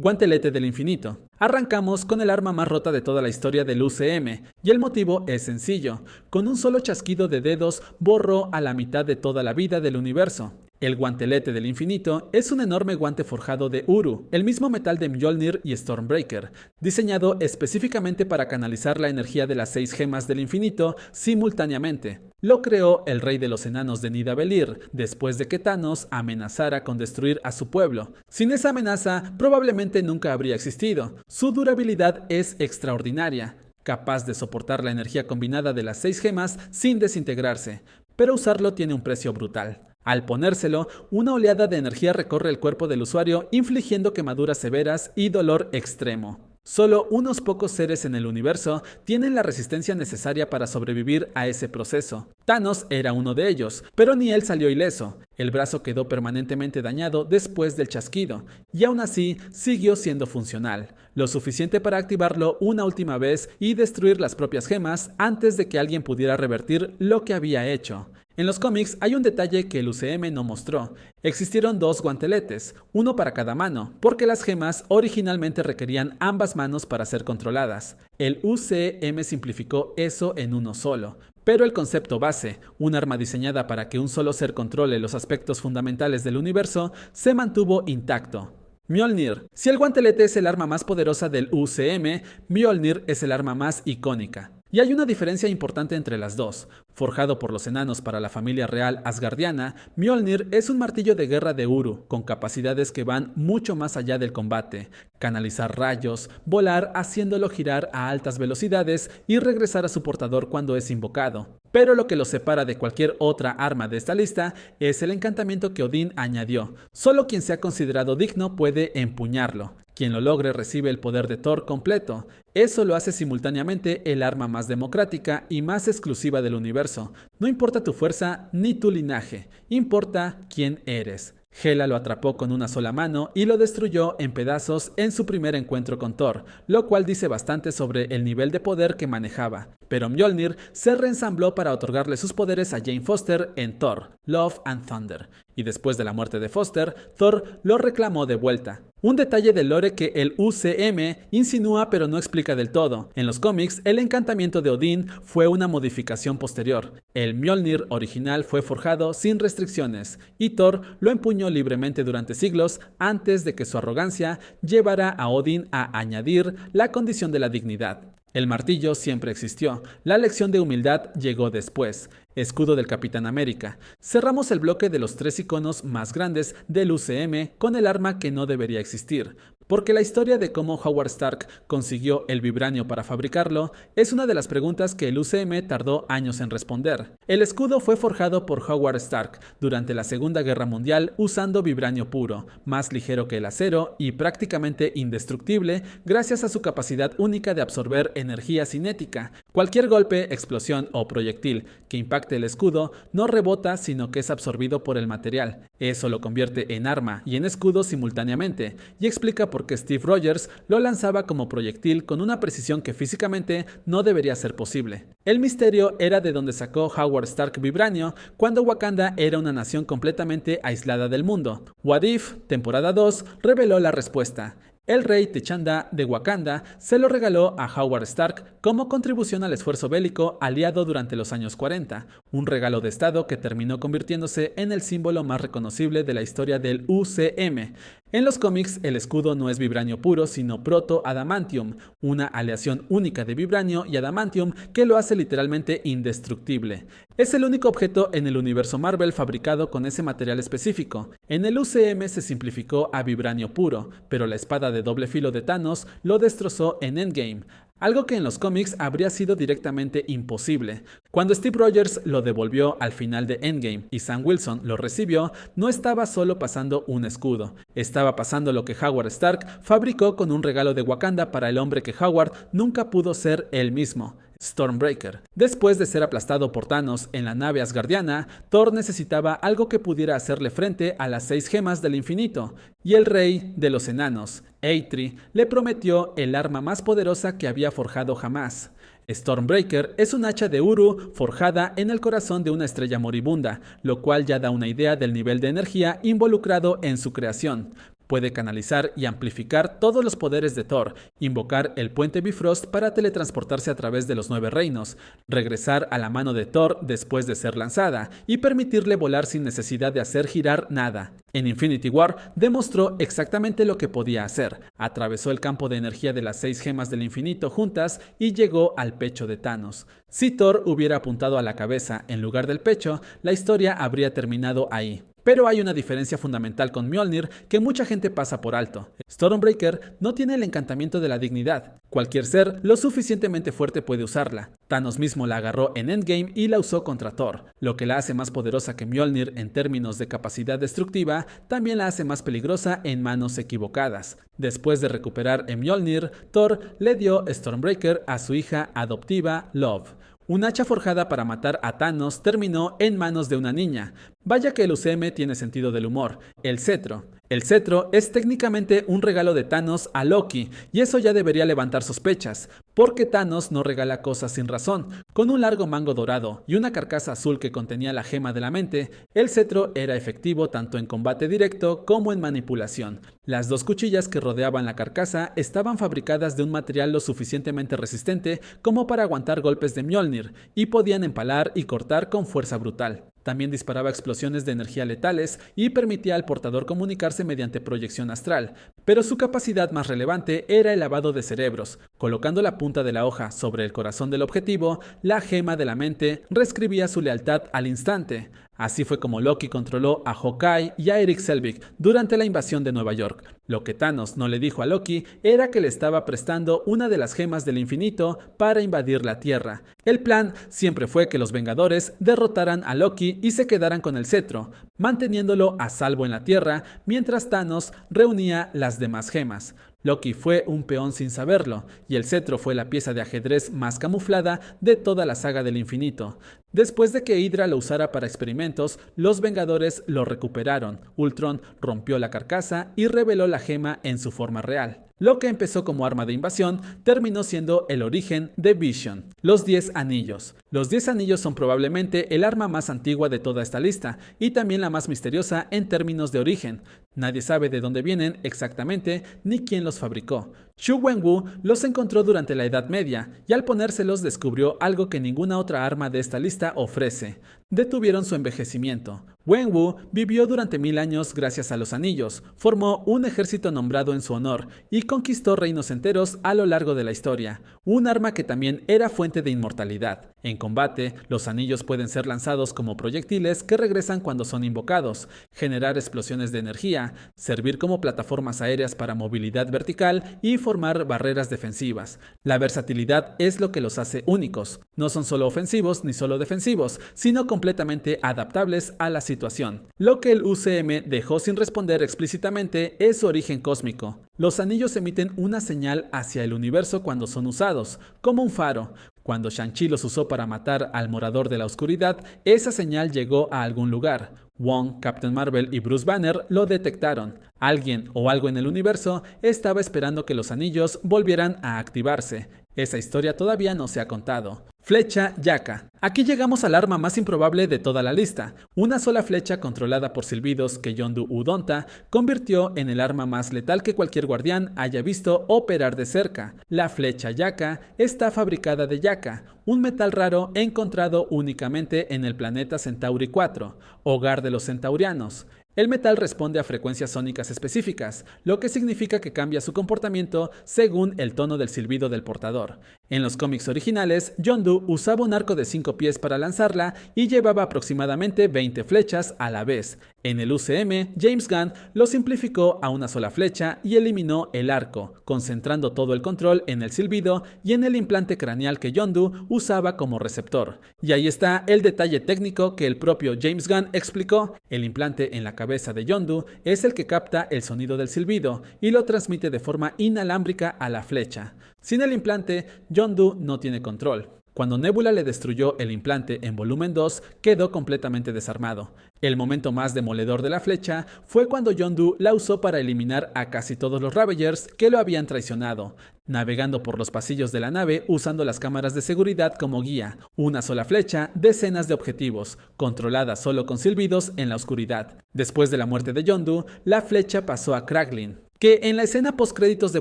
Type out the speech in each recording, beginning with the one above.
Guantelete del Infinito. Arrancamos con el arma más rota de toda la historia del UCM, y el motivo es sencillo. Con un solo chasquido de dedos borró a la mitad de toda la vida del universo. El Guantelete del Infinito es un enorme guante forjado de Uru, el mismo metal de Mjolnir y Stormbreaker, diseñado específicamente para canalizar la energía de las 6 gemas del infinito simultáneamente. Lo creó el rey de los enanos de Nidavellir, después de que Thanos amenazara con destruir a su pueblo. Sin esa amenaza, probablemente nunca habría existido. Su durabilidad es extraordinaria, capaz de soportar la energía combinada de las 6 gemas sin desintegrarse, pero usarlo tiene un precio brutal. Al ponérselo, una oleada de energía recorre el cuerpo del usuario, infligiendo quemaduras severas y dolor extremo. Solo unos pocos seres en el universo tienen la resistencia necesaria para sobrevivir a ese proceso. Thanos era uno de ellos, pero ni él salió ileso. El brazo quedó permanentemente dañado después del chasquido, y aún así siguió siendo funcional, lo suficiente para activarlo una última vez y destruir las propias gemas antes de que alguien pudiera revertir lo que había hecho. En los cómics hay un detalle que el UCM no mostró. Existieron 2 guanteletes, uno para cada mano, porque las gemas originalmente requerían ambas manos para ser controladas. El UCM simplificó eso en uno solo. Pero el concepto base, un arma diseñada para que un solo ser controle los aspectos fundamentales del universo, se mantuvo intacto. Mjolnir. Si el guantelete es el arma más poderosa del UCM, Mjolnir es el arma más icónica. Y hay una diferencia importante entre las dos. Forjado por los enanos para la familia real asgardiana, Mjolnir es un martillo de guerra de Uru, con capacidades que van mucho más allá del combate. Canalizar rayos, volar haciéndolo girar a altas velocidades y regresar a su portador cuando es invocado. Pero lo que lo separa de cualquier otra arma de esta lista es el encantamiento que Odín añadió. Solo quien sea considerado digno puede empuñarlo. Quien lo logre recibe el poder de Thor completo. Eso lo hace simultáneamente el arma más democrática y más exclusiva del universo. No importa tu fuerza ni tu linaje, importa quién eres. Hela lo atrapó con una sola mano y lo destruyó en pedazos en su primer encuentro con Thor, lo cual dice bastante sobre el nivel de poder que manejaba. Pero Mjolnir se reensambló para otorgarle sus poderes a Jane Foster en Thor, Love and Thunder, y después de la muerte de Foster, Thor lo reclamó de vuelta. Un detalle del lore que el UCM insinúa pero no explica del todo. En los cómics, el encantamiento de Odín fue una modificación posterior. El Mjolnir original fue forjado sin restricciones, y Thor lo empuñó libremente durante siglos antes de que su arrogancia llevara a Odín a añadir la condición de la dignidad. El martillo siempre existió, la lección de humildad llegó después. Escudo del Capitán América. Cerramos el bloque de los 3 iconos más grandes del UCM con el arma que no debería existir, porque la historia de cómo Howard Stark consiguió el vibranio para fabricarlo es una de las preguntas que el UCM tardó años en responder. El escudo fue forjado por Howard Stark durante la Segunda Guerra Mundial usando vibranio puro, más ligero que el acero y prácticamente indestructible gracias a su capacidad única de absorber energía cinética. Cualquier golpe, explosión o proyectil que impacte el escudo no rebota, sino que es absorbido por el material. Eso lo convierte en arma y en escudo simultáneamente, y explica por qué Steve Rogers lo lanzaba como proyectil con una precisión que físicamente no debería ser posible. El misterio era de dónde sacó Howard Stark vibranio cuando Wakanda era una nación completamente aislada del mundo. What If, temporada 2, reveló la respuesta. El rey T'Challa de Wakanda se lo regaló a Howard Stark como contribución al esfuerzo bélico aliado durante los años 40, un regalo de estado que terminó convirtiéndose en el símbolo más reconocible de la historia del UCM. En los cómics, el escudo no es vibranio puro, sino proto-adamantium, una aleación única de vibranio y adamantium que lo hace literalmente indestructible. Es el único objeto en el universo Marvel fabricado con ese material específico. En el UCM se simplificó a vibranio puro, pero la espada de doble filo de Thanos lo destrozó en Endgame, algo que en los cómics habría sido directamente imposible. Cuando Steve Rogers lo devolvió al final de Endgame y Sam Wilson lo recibió, no estaba solo pasando un escudo, estaba pasando lo que Howard Stark fabricó con un regalo de Wakanda para el hombre que Howard nunca pudo ser él mismo. Stormbreaker. Después de ser aplastado por Thanos en la nave asgardiana, Thor necesitaba algo que pudiera hacerle frente a las 6 gemas del infinito, y el rey de los enanos, Eitri, le prometió el arma más poderosa que había forjado jamás. Stormbreaker es un hacha de Uru forjada en el corazón de una estrella moribunda, lo cual ya da una idea del nivel de energía involucrado en su creación. Puede canalizar y amplificar todos los poderes de Thor, invocar el puente Bifrost para teletransportarse a través de los 9 reinos, regresar a la mano de Thor después de ser lanzada y permitirle volar sin necesidad de hacer girar nada. En Infinity War demostró exactamente lo que podía hacer. Atravesó el campo de energía de las 6 gemas del infinito juntas y llegó al pecho de Thanos. Si Thor hubiera apuntado a la cabeza en lugar del pecho, la historia habría terminado ahí. Pero hay una diferencia fundamental con Mjolnir que mucha gente pasa por alto. Stormbreaker no tiene el encantamiento de la dignidad. Cualquier ser lo suficientemente fuerte puede usarla. Thanos mismo la agarró en Endgame y la usó contra Thor. Lo que la hace más poderosa que Mjolnir en términos de capacidad destructiva, también la hace más peligrosa en manos equivocadas. Después de recuperar en Mjolnir, Thor le dio Stormbreaker a su hija adoptiva Love. Un hacha forjada para matar a Thanos terminó en manos de una niña. Vaya que el UCM tiene sentido del humor. El cetro. El cetro es técnicamente un regalo de Thanos a Loki, y eso ya debería levantar sospechas, porque Thanos no regala cosas sin razón. Con un largo mango dorado y una carcasa azul que contenía la gema de la mente, el cetro era efectivo tanto en combate directo como en manipulación. Las 2 cuchillas que rodeaban la carcasa estaban fabricadas de un material lo suficientemente resistente como para aguantar golpes de Mjolnir, y podían empalar y cortar con fuerza brutal. También disparaba explosiones de energía letales y permitía al portador comunicarse mediante proyección astral, pero su capacidad más relevante era el lavado de cerebros. Colocando la punta de la hoja sobre el corazón del objetivo, la gema de la mente reescribía su lealtad al instante. Así fue como Loki controló a Hawkeye y a Erik Selvig durante la invasión de Nueva York. Lo que Thanos no le dijo a Loki era que le estaba prestando una de las gemas del infinito para invadir la Tierra. El plan siempre fue que los Vengadores derrotaran a Loki y se quedaran con el cetro, manteniéndolo a salvo en la Tierra mientras Thanos reunía las demás gemas. Loki fue un peón sin saberlo, y el cetro fue la pieza de ajedrez más camuflada de toda la saga del infinito. Después de que Hydra lo usara para experimentos, los Vengadores lo recuperaron. Ultron rompió la carcasa y reveló la gema en su forma real. Lo que empezó como arma de invasión terminó siendo el origen de Vision. Los 10 anillos. Los 10 anillos son probablemente el arma más antigua de toda esta lista y también la más misteriosa en términos de origen. Nadie sabe de dónde vienen exactamente ni quién los fabricó. Xu Wenwu los encontró durante la Edad Media y al ponérselos descubrió algo que ninguna otra arma de esta lista ofrece. Detuvieron su envejecimiento. Wenwu vivió durante 1000 años gracias a los anillos, formó un ejército nombrado en su honor y conquistó reinos enteros a lo largo de la historia, un arma que también era fuente de inmortalidad. En combate, los anillos pueden ser lanzados como proyectiles que regresan cuando son invocados, generar explosiones de energía, servir como plataformas aéreas para movilidad vertical y formar barreras defensivas. La versatilidad es lo que los hace únicos. No son solo ofensivos ni solo defensivos, sino completamente adaptables a la situación. Lo que el UCM dejó sin responder explícitamente es su origen cósmico. Los anillos emiten una señal hacia el universo cuando son usados, como un faro. Cuando Shang-Chi los usó para matar al Morador de la Oscuridad, esa señal llegó a algún lugar. Wong, Captain Marvel y Bruce Banner lo detectaron. Alguien o algo en el universo estaba esperando que los anillos volvieran a activarse. Esa historia todavía no se ha contado. Flecha Yaka. Aquí llegamos al arma más improbable de toda la lista. Una sola flecha controlada por silbidos que Yondu Udonta convirtió en el arma más letal que cualquier guardián haya visto operar de cerca. La flecha Yaka está fabricada de Yaka, un metal raro encontrado únicamente en el planeta Centauri 4, hogar de los centaurianos. El metal responde a frecuencias sónicas específicas, lo que significa que cambia su comportamiento según el tono del silbido del portador. En los cómics originales, Yondu usaba un arco de 5 pies para lanzarla y llevaba aproximadamente 20 flechas a la vez. En el UCM, James Gunn lo simplificó a una sola flecha y eliminó el arco, concentrando todo el control en el silbido y en el implante craneal que Yondu usaba como receptor. Y ahí está el detalle técnico que el propio James Gunn explicó. El implante en la cabeza de Yondu es el que capta el sonido del silbido y lo transmite de forma inalámbrica a la flecha. Sin el implante, Yondu no tiene control. Cuando Nebula le destruyó el implante en volumen 2, quedó completamente desarmado. El momento más demoledor de la flecha fue cuando Yondu la usó para eliminar a casi todos los Ravagers que lo habían traicionado, navegando por los pasillos de la nave usando las cámaras de seguridad como guía. Una sola flecha, decenas de objetivos, controlada solo con silbidos en la oscuridad. Después de la muerte de Yondu, la flecha pasó a Kraglin, que en la escena postcréditos de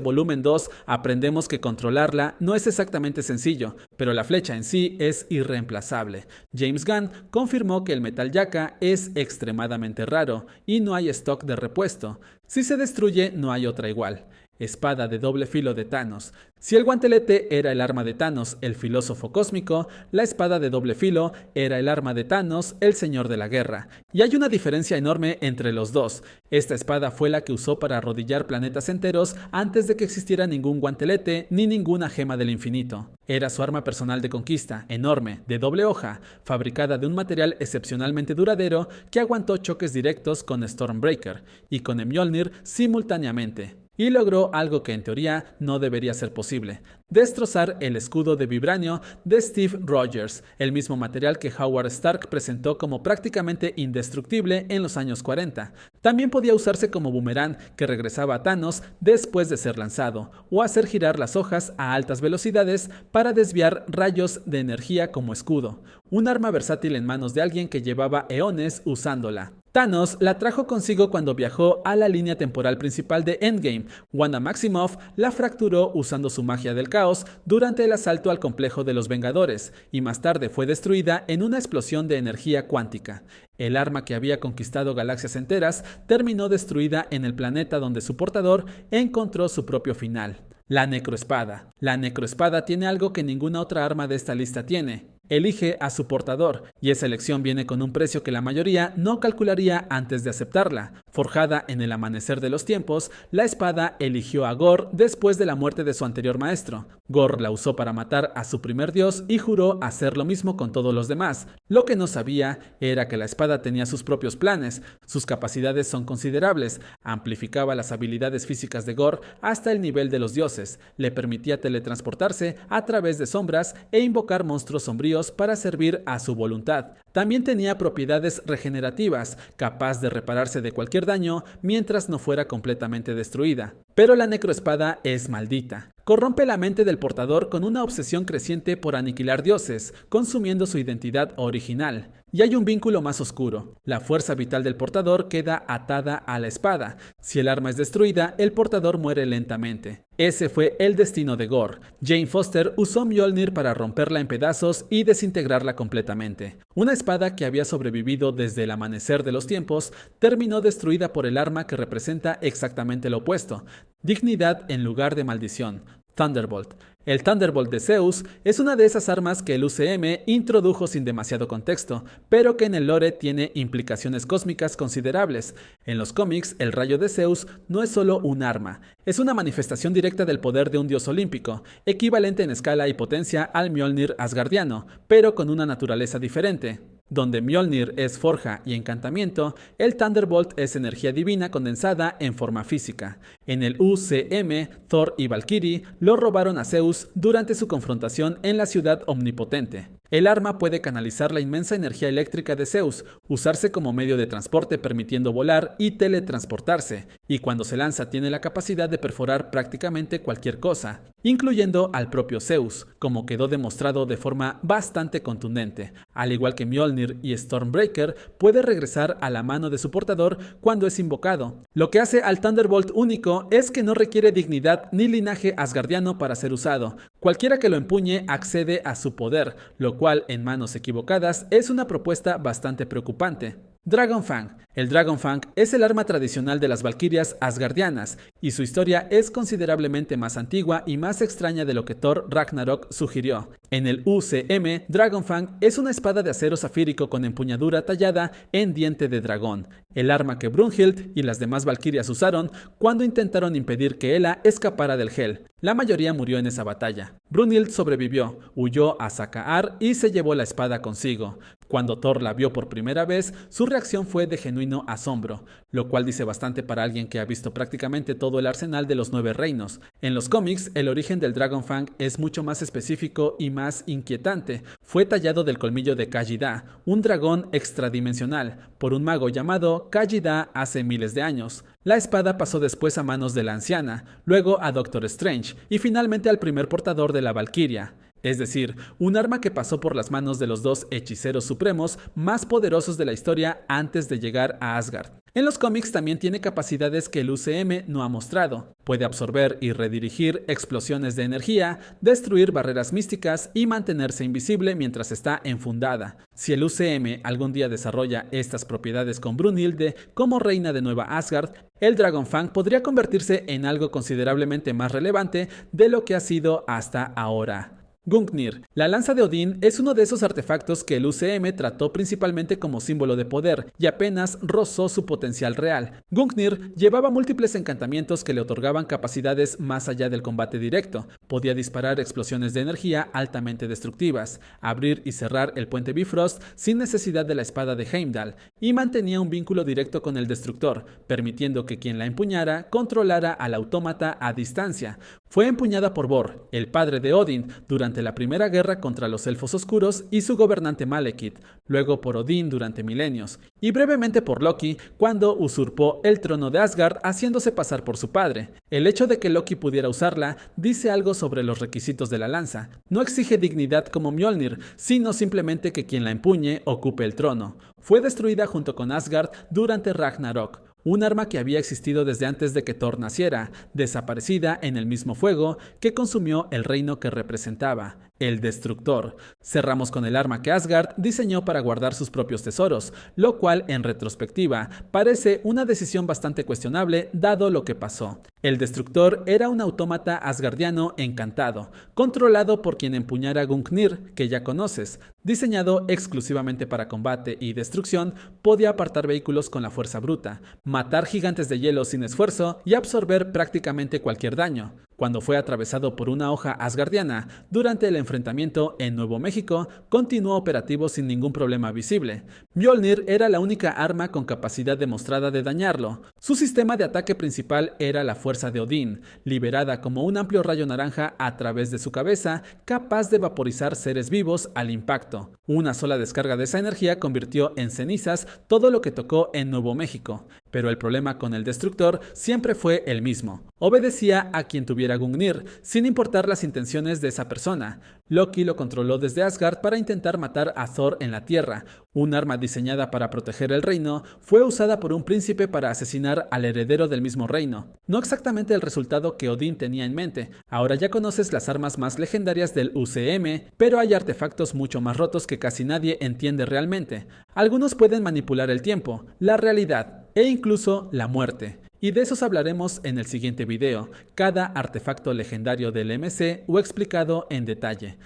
volumen 2 aprendemos que controlarla no es exactamente sencillo, pero la flecha en sí es irreemplazable. James Gunn confirmó que el metal Yaka es extremadamente raro y no hay stock de repuesto. Si se destruye, no hay otra igual. Espada de doble filo de Thanos. Si el guantelete era el arma de Thanos, el filósofo cósmico, la espada de doble filo era el arma de Thanos, el señor de la guerra. Y hay una diferencia enorme entre los dos. Esta espada fue la que usó para arrodillar planetas enteros antes de que existiera ningún guantelete ni ninguna gema del infinito. Era su arma personal de conquista, enorme, de doble hoja, fabricada de un material excepcionalmente duradero que aguantó choques directos con Stormbreaker y con Mjolnir simultáneamente. Y logró algo que en teoría no debería ser posible: destrozar el escudo de vibranio de Steve Rogers, el mismo material que Howard Stark presentó como prácticamente indestructible en los años 40. También podía usarse como boomerang que regresaba a Thanos después de ser lanzado, o hacer girar las hojas a altas velocidades para desviar rayos de energía como escudo. Un arma versátil en manos de alguien que llevaba eones usándola. Thanos la trajo consigo cuando viajó a la línea temporal principal de Endgame. Wanda Maximoff la fracturó usando su magia del caos durante el asalto al complejo de los Vengadores, y más tarde fue destruida en una explosión de energía cuántica. El arma que había conquistado galaxias enteras terminó destruida en el planeta donde su portador encontró su propio final: la Necroespada. La Necroespada tiene algo que ninguna otra arma de esta lista tiene: elige a su portador, y esa elección viene con un precio que la mayoría no calcularía antes de aceptarla. Forjada en el amanecer de los tiempos, la espada eligió a Gorr después de la muerte de su anterior maestro. Gorr la usó para matar a su primer dios y juró hacer lo mismo con todos los demás. Lo que no sabía era que la espada tenía sus propios planes. Sus capacidades son considerables. Amplificaba las habilidades físicas de Gorr hasta el nivel de los dioses. Le permitía teletransportarse a través de sombras e invocar monstruos sombríos para servir a su voluntad. También tenía propiedades regenerativas, capaz de repararse de cualquier daño mientras no fuera completamente destruida. Pero la Necroespada es maldita. Corrompe la mente del portador con una obsesión creciente por aniquilar dioses, consumiendo su identidad original. Y hay un vínculo más oscuro. La fuerza vital del portador queda atada a la espada. Si el arma es destruida, el portador muere lentamente. Ese fue el destino de Gorr. Jane Foster usó Mjolnir para romperla en pedazos y desintegrarla completamente. Una espada que había sobrevivido desde el amanecer de los tiempos terminó destruida por el arma que representa exactamente lo opuesto: dignidad en lugar de maldición. Thunderbolt. El Thunderbolt de Zeus es una de esas armas que el UCM introdujo sin demasiado contexto, pero que en el lore tiene implicaciones cósmicas considerables. En los cómics, el rayo de Zeus no es solo un arma, es una manifestación directa del poder de un dios olímpico, equivalente en escala y potencia al Mjolnir asgardiano, pero con una naturaleza diferente. Donde Mjolnir es forja y encantamiento, el Thunderbolt es energía divina condensada en forma física. En el UCM, Thor y Valkyrie lo robaron a Zeus durante su confrontación en la ciudad omnipotente. El arma puede canalizar la inmensa energía eléctrica de Zeus, usarse como medio de transporte permitiendo volar y teletransportarse, y cuando se lanza tiene la capacidad de perforar prácticamente cualquier cosa, incluyendo al propio Zeus, como quedó demostrado de forma bastante contundente. Al igual que Mjolnir y Stormbreaker, puede regresar a la mano de su portador cuando es invocado. Lo que hace al Thunderbolt único es que no requiere dignidad ni linaje asgardiano para ser usado. Cualquiera que lo empuñe accede a su poder, lo cual en manos equivocadas es una propuesta bastante preocupante. Dragonfang. El Dragonfang es el arma tradicional de las valquirias asgardianas, y su historia es considerablemente más antigua y más extraña de lo que Thor Ragnarok sugirió. En el UCM, Dragonfang es una espada de acero zafírico con empuñadura tallada en diente de dragón, el arma que Brunhild y las demás valquirias usaron cuando intentaron impedir que Hela escapara del Hel. La mayoría murió en esa batalla. Brunhild sobrevivió, huyó a Sakaar y se llevó la espada consigo. Cuando Thor la vio por primera vez, su reacción fue de genuino asombro, lo cual dice bastante para alguien que ha visto prácticamente todo el arsenal de los 9 reinos. En los cómics, el origen del Dragonfang es mucho más específico y más inquietante. Fue tallado del colmillo de Kajida, un dragón extradimensional, por un mago llamado Kajida hace miles de años. La espada pasó después a manos de la anciana, luego a Doctor Strange y finalmente al primer portador de la Valquiria. Es decir, un arma que pasó por las manos de los 2 hechiceros supremos más poderosos de la historia antes de llegar a Asgard. En los cómics también tiene capacidades que el UCM no ha mostrado. Puede absorber y redirigir explosiones de energía, destruir barreras místicas y mantenerse invisible mientras está enfundada. Si el UCM algún día desarrolla estas propiedades con Brunhilde como reina de Nueva Asgard, el Dragonfang podría convertirse en algo considerablemente más relevante de lo que ha sido hasta ahora. Gungnir. La lanza de Odín es uno de esos artefactos que el UCM trató principalmente como símbolo de poder y apenas rozó su potencial real. Gungnir llevaba múltiples encantamientos que le otorgaban capacidades más allá del combate directo. Podía disparar explosiones de energía altamente destructivas, abrir y cerrar el puente Bifrost sin necesidad de la espada de Heimdall, y mantenía un vínculo directo con el destructor, permitiendo que quien la empuñara controlara al autómata a distancia. Fue empuñada por Bor, el padre de Odín, durante la primera guerra contra los Elfos Oscuros y su gobernante Malekith, luego por Odín durante milenios, y brevemente por Loki cuando usurpó el trono de Asgard haciéndose pasar por su padre. El hecho de que Loki pudiera usarla dice algo sobre los requisitos de la lanza. No exige dignidad como Mjolnir, sino simplemente que quien la empuñe ocupe el trono. Fue destruida junto con Asgard durante Ragnarok, un arma que había existido desde antes de que Thor naciera, desaparecida en el mismo fuego que consumió el reino que representaba, el Destructor. Cerramos con el arma que Asgard diseñó para guardar sus propios tesoros, lo cual, en retrospectiva, parece una decisión bastante cuestionable dado lo que pasó. El Destructor era un autómata asgardiano encantado, controlado por quien empuñara Gungnir, que ya conoces. Diseñado exclusivamente para combate y destrucción, podía apartar vehículos con la fuerza bruta, matar gigantes de hielo sin esfuerzo y absorber prácticamente cualquier daño. Cuando fue atravesado por una hoja asgardiana durante el enfrentamiento en Nuevo México, continuó operativo sin ningún problema visible. Mjolnir era la única arma con capacidad demostrada de dañarlo. Su sistema de ataque principal era la fuerza de Odín, liberada como un amplio rayo naranja a través de su cabeza, capaz de vaporizar seres vivos al impacto. Una sola descarga de esa energía convirtió en cenizas todo lo que tocó en Nuevo México. Pero el problema con el Destructor siempre fue el mismo. Obedecía a quien tuviera Gungnir, sin importar las intenciones de esa persona. Loki lo controló desde Asgard para intentar matar a Thor en la Tierra. Un arma diseñada para proteger el reino fue usada por un príncipe para asesinar al heredero del mismo reino. No exactamente el resultado que Odín tenía en mente. Ahora ya conoces las armas más legendarias del UCM, pero hay artefactos mucho más rotos que casi nadie entiende realmente. Algunos pueden manipular el tiempo, la realidad e incluso la muerte. Y de esos hablaremos en el siguiente video, cada artefacto legendario del MC o explicado en detalle.